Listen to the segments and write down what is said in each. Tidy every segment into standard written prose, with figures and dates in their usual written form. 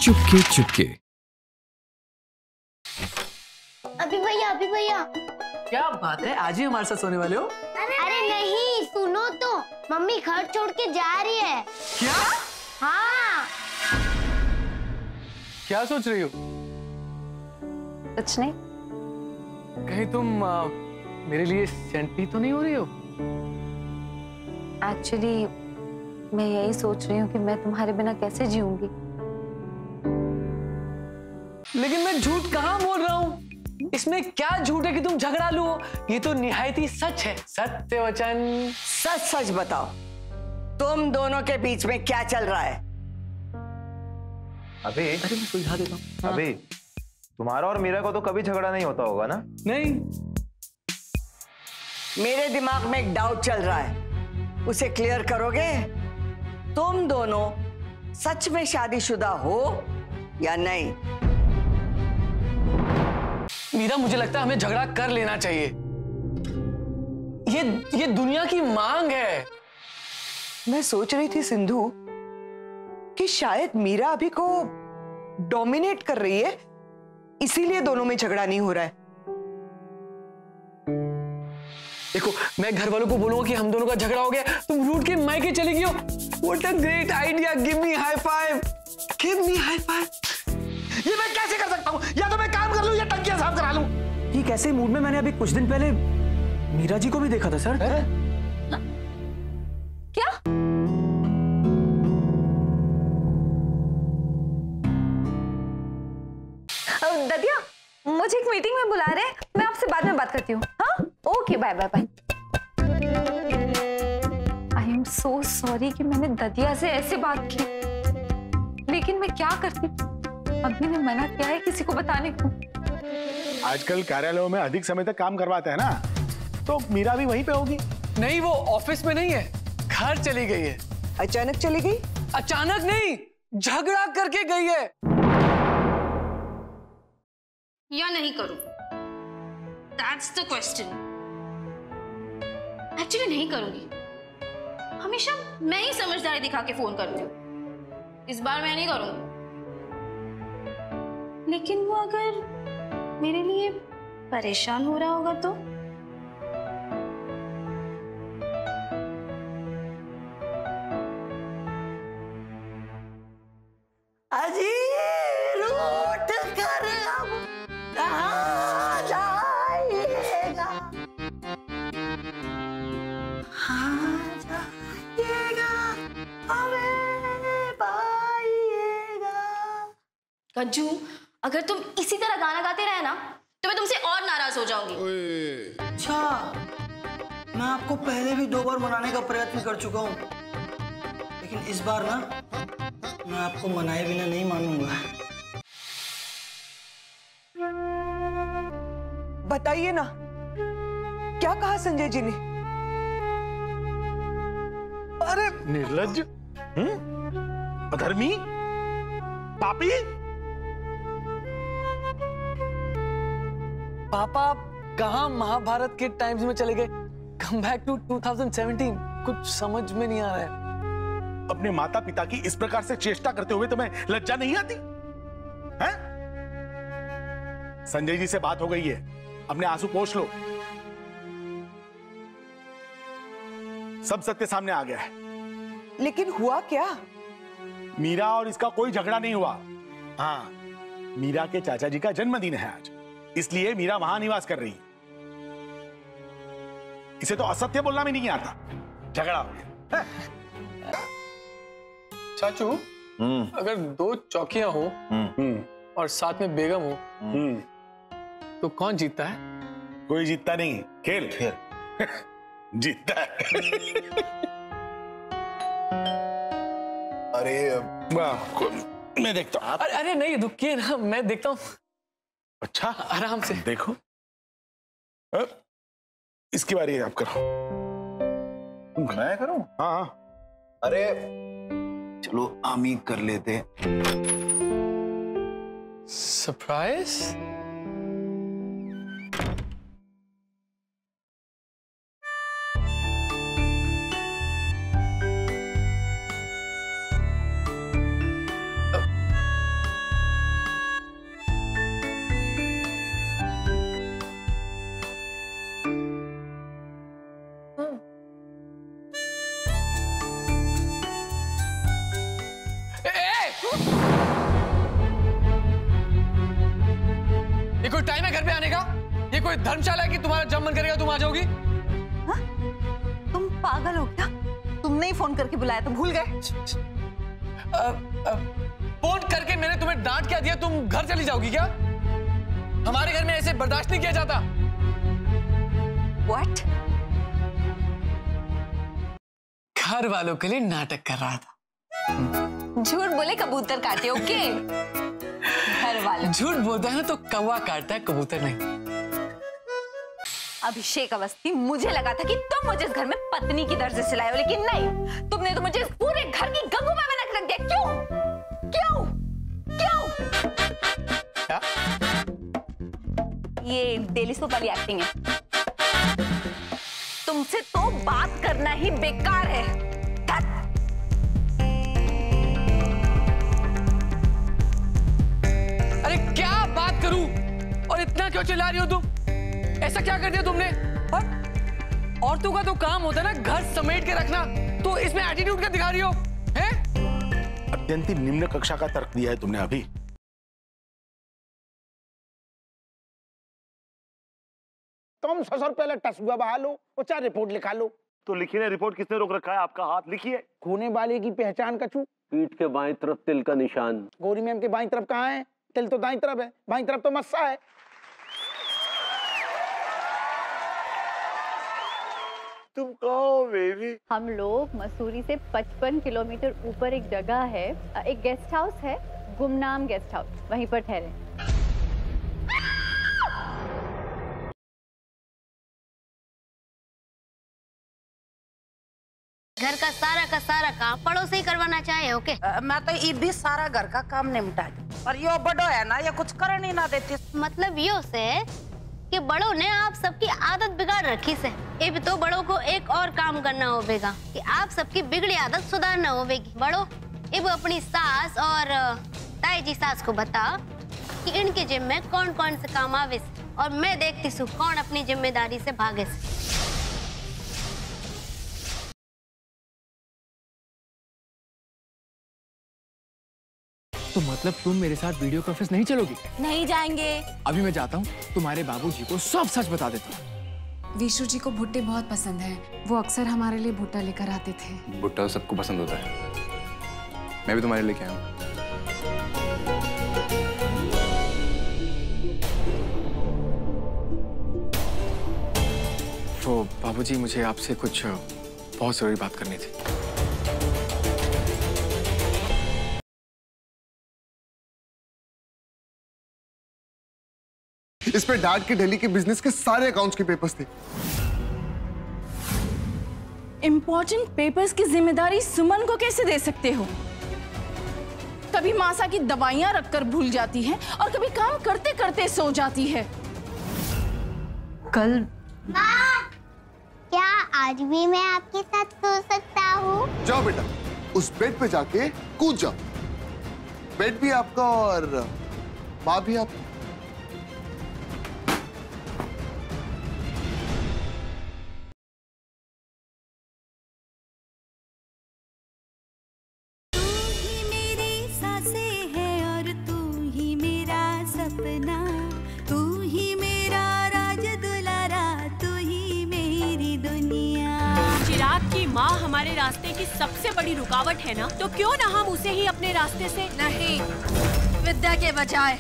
चुपके चुपके। अभी भैया क्या बात है, आज ही हमारे साथ सोने वाले हो? अरे नहीं, सुनो तो, मम्मी घर छोड़ के जा रही है। क्या? हाँ। क्या सोच रही हो? कुछ नहीं। कहीं तुम मेरे लिए सेंटी तो नहीं हो रही हो? एक्चुअली मैं यही सोच रही हूँ कि मैं तुम्हारे बिना कैसे जीऊंगी। लेकिन मैं झूठ कहाँ बोल रहा हूँ? इसमें क्या झूठ है कि तुम झगड़ालू हो? ये तो निहायती सच है, सत्य वचन। सच सच बताओ, तुम दोनों के बीच में क्या चल रहा है? अभी अरे मैं सुलझा देता हूँ। हाँ। अभी तुम्हारा और मीरा को तो कभी झगड़ा नहीं होता होगा ना? नहीं। मेरे दिमाग में एक डाउट चल रहा है, उसे क्लियर करोगे? तुम दोनों सच में शादीशुदा हो या नहीं? मीरा, मुझे लगता है हमें झगड़ा कर लेना चाहिए। ये दुनिया की मांग है। मैं सोच रही थी सिंधु कि शायद मीरा अभी को डोमिनेट कर रही है, इसीलिए दोनों में झगड़ा नहीं हो रहा है। देखो, मैं घर वालों को बोलूंगा कि हम दोनों का झगड़ा हो गया, तुम रूठ के मायके चली गई हो। What a great idea! Give me high five! Give me high five! ये मैं कैसे कर सकता हूँ? या तो मैं काम कर लूँ या टंकियां साफ करा लूँ। ये कैसे मूड में? मैंने अभी कुछ दिन पहले मीरा जी को भी देखा था सर। क्या? ददिया, मुझे एक मीटिंग में बुला रहे हैं, मैं आपसे बाद में बात करती हूँ। हाँ, okay, bye bye bye. I am so sorry कि मैंने ददिया से ऐसे बात की, लेकिन मैं क्या करती, अभी ने मना किया है किसी को बताने को। आजकल कार्यालयों में अधिक समय तक काम करवाते हैं ना, तो मीरा भी वहीं पे होगी। नहीं, वो ऑफिस में नहीं है, घर चली गई है। अचानक चली गई? अचानक नहीं, झगड़ा करके गई है। या नहीं करूं? That's the question. एक्चुअली नहीं करूंगी। हमेशा मैं ही समझदारी दिखा के फोन करती हूँ। इस बार मैं नहीं करूंगी। लेकिन वो अगर मेरे लिए परेशान हो रहा होगा तो? अजी रूठ कर अब कहाँ जाइएगा? कहाँ जाइएगा? हमें पाइएगा। गज्जू, अगर तुम इसी तरह गाना गाते रहे ना, तो मैं तुमसे और नाराज हो जाऊंगी। अच्छा, मैं आपको पहले भी 2 बार मनाने का प्रयत्न कर चुका हूँ, लेकिन इस बार ना मैं आपको मनाए बिना नहीं मानूंगा। बताइए ना, क्या कहा संजय जी ने? अरे निर्लज्ज, अधर्मी, पापी। पापा, आप कहाँ महाभारत के टाइम्स में चले गए? Come back to 2017। कुछ समझ में नहीं आ रहा है। अपने माता पिता की इस प्रकार से चेष्टा करते हुए तुम्हें लज्जा नहीं आती है? संजय जी से बात हो गई है, अपने आंसू पोंछ लो। सब सत्य सामने आ गया है। लेकिन हुआ क्या? मीरा और इसका कोई झगड़ा नहीं हुआ। हाँ, मीरा के चाचा जी का जन्मदिन है आज, इसलिए मीरा वहां निवास कर रही है। इसे तो असत्य बोलना भी नहीं आता। झगड़ा हो गया। चाचू, अगर 2 चौकियां हो और साथ में बेगम हो, तो कौन जीतता है? कोई जीतता नहीं, खेल जीतता है। अरे मैं देखता हूँ। अरे नहीं, रुकिए ना, मैं देखता हूँ। अच्छा, आराम से देखो। इसकी बारी है, आप करो। मैं करूं? हाँ। अरे चलो आमी कर लेते। सरप्राइज? कोई धर्मशाला है कि तुम्हारा जब मन करेगा तुम आ जाओगी? हाँ? तुम पागल हो क्या? तुमने ही फोन करके बुलाया तो भूल गए? फोन करके मैंने तुम्हें डांट क्या दिया? तुम घर चली जाओगी क्या? हमारे घर में ऐसे बर्दाश्त नहीं किया जाता। What? घर वालों के लिए नाटक कर रहा था। झूठ बोले कबूतर काटे, ओके? घर वाले झूठ बोलता है ना तो कौवा काटता है, कबूतर नहीं। अभिषेक अवस्थी, मुझे लगा था कि तुम मुझे इस घर में पत्नी की दर्जे से लाए हो, लेकिन नहीं, तुमने तो मुझे इस पूरे घर की गंगूबाई में रख दिया। क्यों? क्यों? क्यों? क्या? ये डेली सोप वाली एक्टिंग है। तुमसे तो बात करना ही बेकार है। अरे क्या बात करूं? और इतना क्यों चिल्ला रही हो तुम? ऐसा क्या कर दिया तुमने? औरतों का तो काम होता है ना घर समेट के रखना, तो इसमें एटीट्यूड क्या दिखा रही हो? हैं? अत्यंत निम्न कक्षा का तर्क दिया है तुमने अभी। तुम ससुर पहले टसुआ बहा लो और चाहे रिपोर्ट लिखा लो। तो लिखिए ना, रिपोर्ट किसने रोक रखा है? आपका हाथ, लिखिए। खोने वाले की पहचान कछू। पीठ के बाईं तरफ तिल का निशान। गौरी मैम के बाईं तरफ कहाँ है? तिल तो दाईं तरफ है, बाईं तरफ तो मस्सा है। तुम कहो बेबी? हम लोग मसूरी से 55 किलोमीटर ऊपर एक जगह है, एक गेस्ट हाउस है, गुमनाम गेस्ट हाउस, वहीं पर ठहरे। घर का सारा काम पड़ोस ही करवाना चाहे, ओके? मैं तो ये भी सारा घर का काम निपटा दी, और यो बड़ो है ना, ये कुछ करने ही ना देती। मतलब यो से कि बड़ों ने आप सबकी आदत बिगाड़ रखी से। अब तो बड़ों को एक और काम करना होगा कि आप सबकी बिगड़ी आदत सुधारना होगी। बड़ों अब अपनी सास और ताई जी सास को बता कि इनके जिम में कौन कौन से काम आवे, और मैं देखती हूँ कौन अपनी जिम्मेदारी से भागे से। तो मतलब तुम मेरे साथ वीडियो के ऑफिस नहीं चलोगी? नहीं जाएंगे। अभी मैं जाता हूँ, तुम्हारे बाबूजी को सब सच बता देता हूँ। विशु जी को भुट्टे बहुत पसंद हैं। वो अक्सर हमारे लिए भुट्टा लेकर आते थे। भुट्टा तो सबको पसंद होता है, मैं भी तुम्हारे लिए लेके आया हूँ। तो बाबूजी, मुझे आपसे कुछ बहुत जरूरी बात करनी थी। इस पे डैड के दिल्ली के बिजनेस के सारे अकाउंट्स के पेपर्स थे। इंपॉर्टेंट पेपर्स की जिम्मेदारी सुमन को कैसे दे सकते हो? कभी मासा की दवाइयां रखकर भूल जाती है और कभी काम करते करते सो जाती है। कल क्या आज भी मैं आपके साथ सो सकता हूँ? जाओ बेटा, उस बेड पे जाके कूद जाओ। बेड भी आपका और माँ भी आपकी। माँ हमारे रास्ते की सबसे बड़ी रुकावट है ना, तो क्यों ना हम उसे ही अपने रास्ते से। नहीं, विद्या के बजाय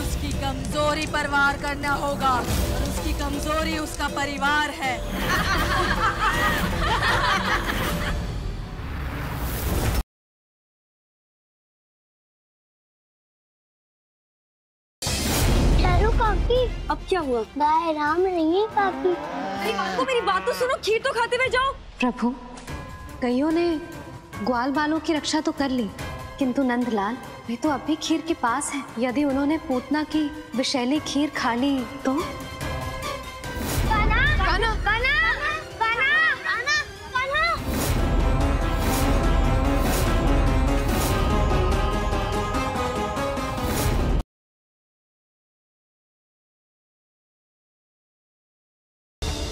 उसकी कमजोरी पर वार करना होगा, और उसकी कमजोरी उसका परिवार है। काकी, अब क्या हुआ? गाय राम रही है काकी। आपको मेरी बात तो सुनो, खीर तो खाते हुए जाओ। प्रभु, कईयों ने ग्वाल बालों की रक्षा तो कर ली, किंतु नंदलाल वे तो अब भी खीर के पास हैं। यदि उन्होंने पूतना की विषैली खीर खा ली तो?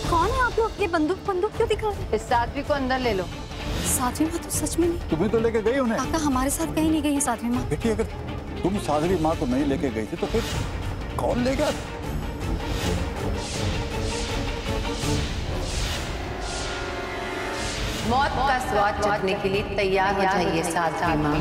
कौन है आप लोग? ये बंदूक क्यों दिखा रहे? इस साध्वी को अंदर ले लो। साध्वी माँ तो सच में नहीं। तुम्हें तो लेके गई उन्हें। काका हमारे साथ कहीं नहीं गई है साध्वी माँ। देखिए, अगर तुम साध्वी माँ को नहीं लेके गई थी तो फिर कौन ले गया? मौत का स्वाद चखने के लिए तैयार हो जाइए साथ माँ।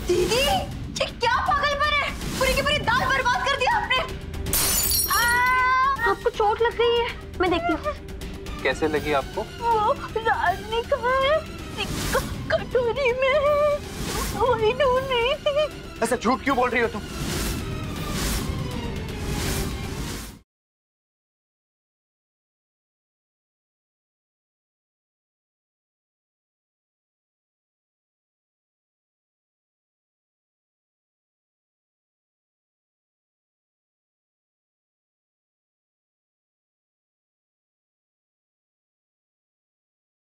दीदी, ये क्या पागलपन है? पूरी की पूरी दाल बर्बाद कर दिया आपने। आपको चोट लग गई है, मैं देखती हूँ। कैसे लगी आपको? वो राजनी कहाँ है? कटोरी में है, वही ढूंढ रही थी। ऐसा झूठ क्यों बोल रही हो तुम?